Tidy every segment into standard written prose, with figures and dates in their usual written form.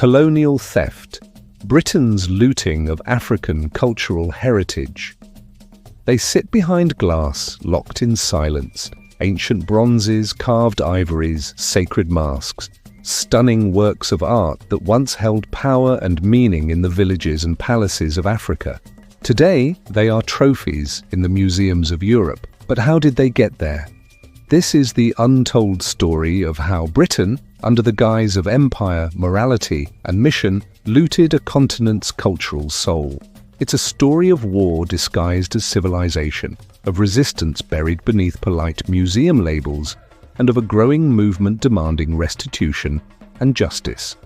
Colonial theft, Britain's looting of African cultural heritage. They sit behind glass, locked in silence, ancient bronzes, carved ivories, sacred masks, stunning works of art that once held power and meaning in the villages and palaces of Africa. Today, they are trophies in the museums of Europe. But how did they get there? This is the untold story of how Britain, under the guise of empire, morality, and mission, looted a continent's cultural soul. It's a story of war disguised as civilization, of resistance buried beneath polite museum labels, and of a growing movement demanding restitution and justice.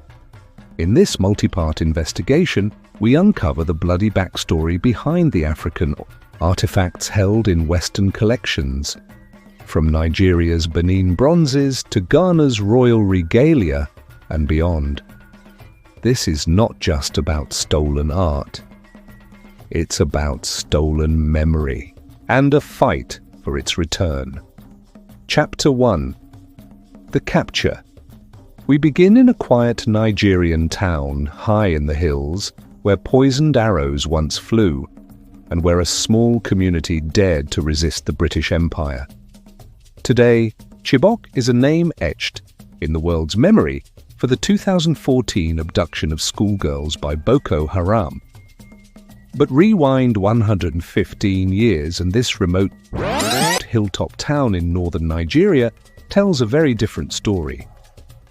In this multi-part investigation, we uncover the bloody backstory behind the African artifacts held in Western collections, from Nigeria's Benin bronzes to Ghana's royal regalia and beyond. This is not just about stolen art. It's about stolen memory and a fight for its return. Chapter 1. The Capture. We begin in a quiet Nigerian town high in the hills where poisoned arrows once flew and where a small community dared to resist the British Empire. Today, Chibok is a name etched in the world's memory for the 2014 abduction of schoolgirls by Boko Haram. But rewind 115 years and this remote hilltop town in northern Nigeria tells a very different story.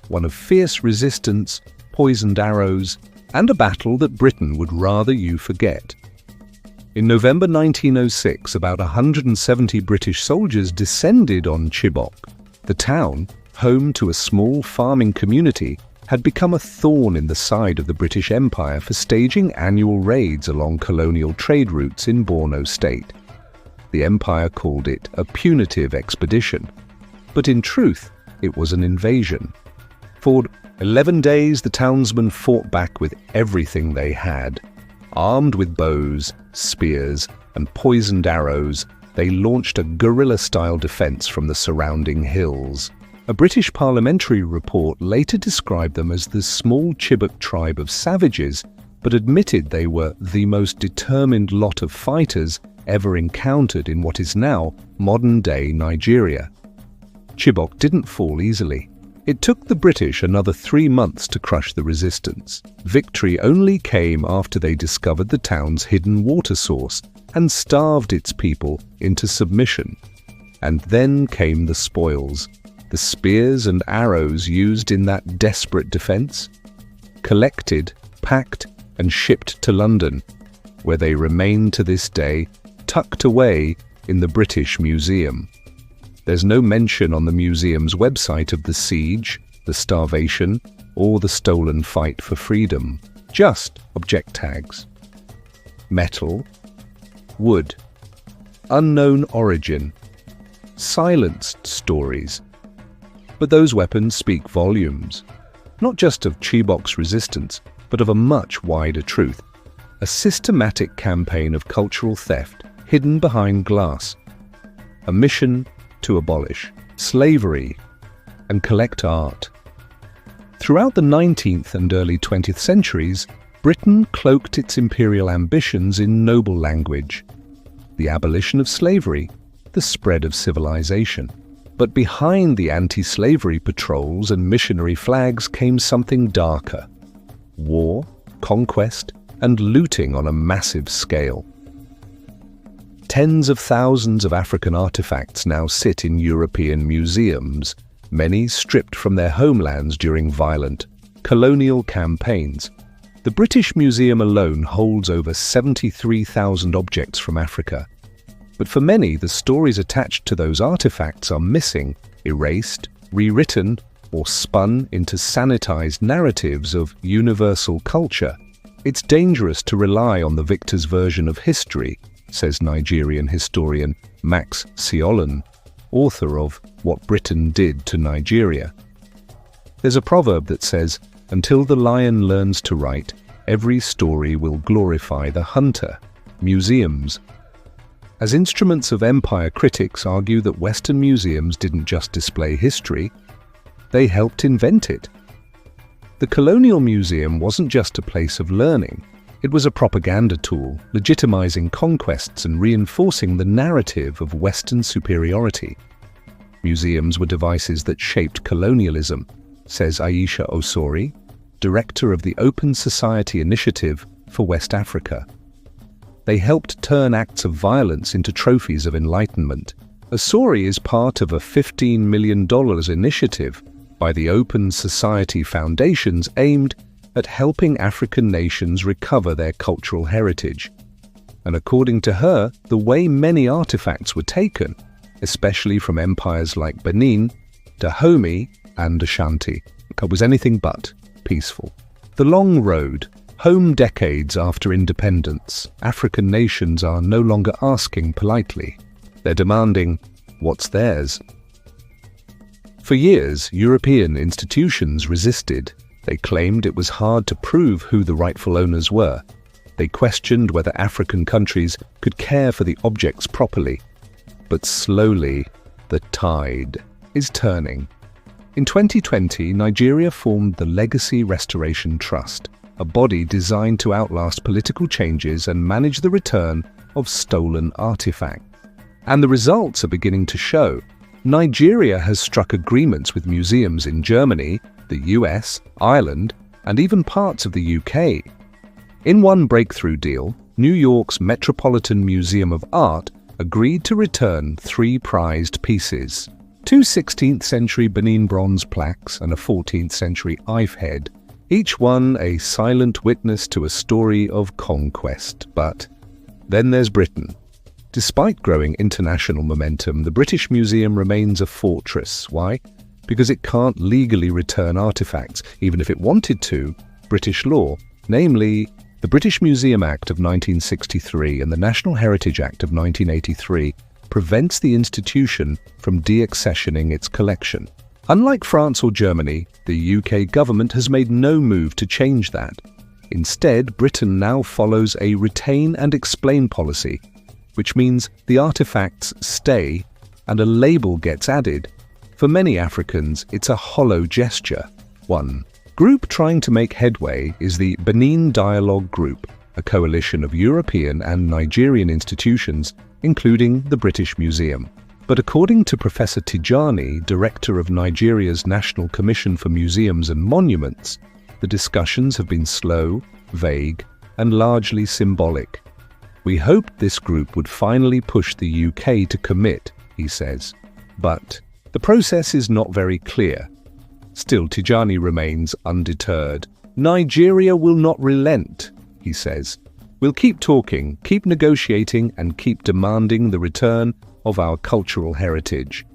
One of fierce resistance, poisoned arrows, and a battle that Britain would rather you forget. In November 1906, about 170 British soldiers descended on Chibok. The town, home to a small farming community, had become a thorn in the side of the British Empire for staging annual raids along colonial trade routes in Borno State. The Empire called it a punitive expedition, but in truth, it was an invasion. For 11 days, the townsmen fought back with everything they had. Armed with bows, spears, and poisoned arrows, they launched a guerrilla-style defense from the surrounding hills. A British parliamentary report later described them as the small Chibok tribe of savages, but admitted they were the most determined lot of fighters ever encountered in what is now modern-day Nigeria. Chibok didn't fall easily. It took the British another 3 months to crush the resistance. Victory only came after they discovered the town's hidden water source and starved its people into submission. And then came the spoils, the spears and arrows used in that desperate defense, collected, packed, and shipped to London, where they remain to this day, tucked away in the British Museum. There's no mention on the museum's website of the siege, the starvation, or the stolen fight for freedom. Just object tags. Metal, wood, unknown origin, silenced stories. But those weapons speak volumes, not just of Chibok's resistance, but of a much wider truth. A systematic campaign of cultural theft hidden behind glass. A mission to abolish slavery and collect art. Throughout the 19th and early 20th centuries, Britain cloaked its imperial ambitions in noble language. The abolition of slavery, the spread of civilization. But behind the anti-slavery patrols and missionary flags came something darker. War, conquest, and looting on a massive scale. Tens of thousands of African artifacts now sit in European museums, many stripped from their homelands during violent, colonial campaigns. The British Museum alone holds over 73,000 objects from Africa. But for many, the stories attached to those artifacts are missing, erased, rewritten, or spun into sanitized narratives of universal culture. It's dangerous to rely on the victor's version of history, says Nigerian historian Max Siolan, author of What Britain Did to Nigeria. There's a proverb that says, "Until the lion learns to write, every story will glorify the hunter." Museums. As instruments of empire, critics argue that Western museums didn't just display history, they helped invent it. The Colonial Museum wasn't just a place of learning. It was a propaganda tool, legitimizing conquests and reinforcing the narrative of Western superiority. Museums were devices that shaped colonialism, says Aisha Osori, director of the Open Society Initiative for West Africa. They helped turn acts of violence into trophies of enlightenment. Osori is part of a $15 million initiative by the Open Society Foundations aimed at helping African nations recover their cultural heritage. And according to her, the way many artifacts were taken, especially from empires like Benin, Dahomey, and Ashanti, was anything but peaceful. The long road, home decades after independence, African nations are no longer asking politely. They're demanding what's theirs. For years, European institutions resisted. They claimed it was hard to prove who the rightful owners were. They questioned whether African countries could care for the objects properly. But slowly, the tide is turning. In 2020, Nigeria formed the Legacy Restoration Trust, a body designed to outlast political changes and manage the return of stolen artifacts. And the results are beginning to show. Nigeria has struck agreements with museums in Germany, the US, Ireland, and even parts of the UK. In one breakthrough deal, New York's Metropolitan Museum of Art agreed to return 3 prized pieces: 2 16th century Benin bronze plaques and a 14th century Ife head, each one a silent witness to a story of conquest. But then there's Britain. Despite growing international momentum, the British Museum remains a fortress. Why? Because it can't legally return artifacts, even if it wanted to. British law, namely the British Museum Act of 1963 and the National Heritage Act of 1983, prevents the institution from deaccessioning its collection. Unlike France or Germany, the UK government has made no move to change that. Instead, Britain now follows a retain and explain policy, which means the artifacts stay and a label gets added. For many Africans, it's a hollow gesture. One group trying to make headway is the Benin Dialogue Group, a coalition of European and Nigerian institutions, including the British Museum. But according to Professor Tijani, director of Nigeria's National Commission for Museums and Monuments, the discussions have been slow, vague, and largely symbolic. We hoped this group would finally push the UK to commit, he says. But the process is not very clear. Still, Tijani remains undeterred. Nigeria will not relent, he says. We'll keep talking, keep negotiating, and keep demanding the return of our cultural heritage.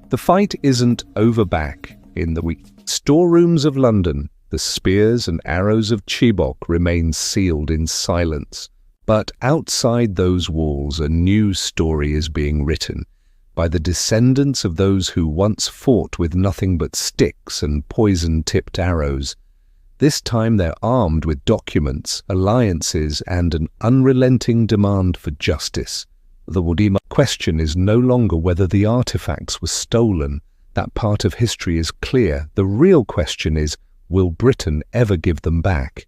The fight isn't over back in the storerooms of London. The spears and arrows of Chibok remain sealed in silence. But outside those walls, a new story is being written by the descendants of those who once fought with nothing but sticks and poison-tipped arrows. This time they're armed with documents, alliances, and an unrelenting demand for justice. The Wodima question is no longer whether the artifacts were stolen. That part of history is clear. The real question is, will Britain ever give them back?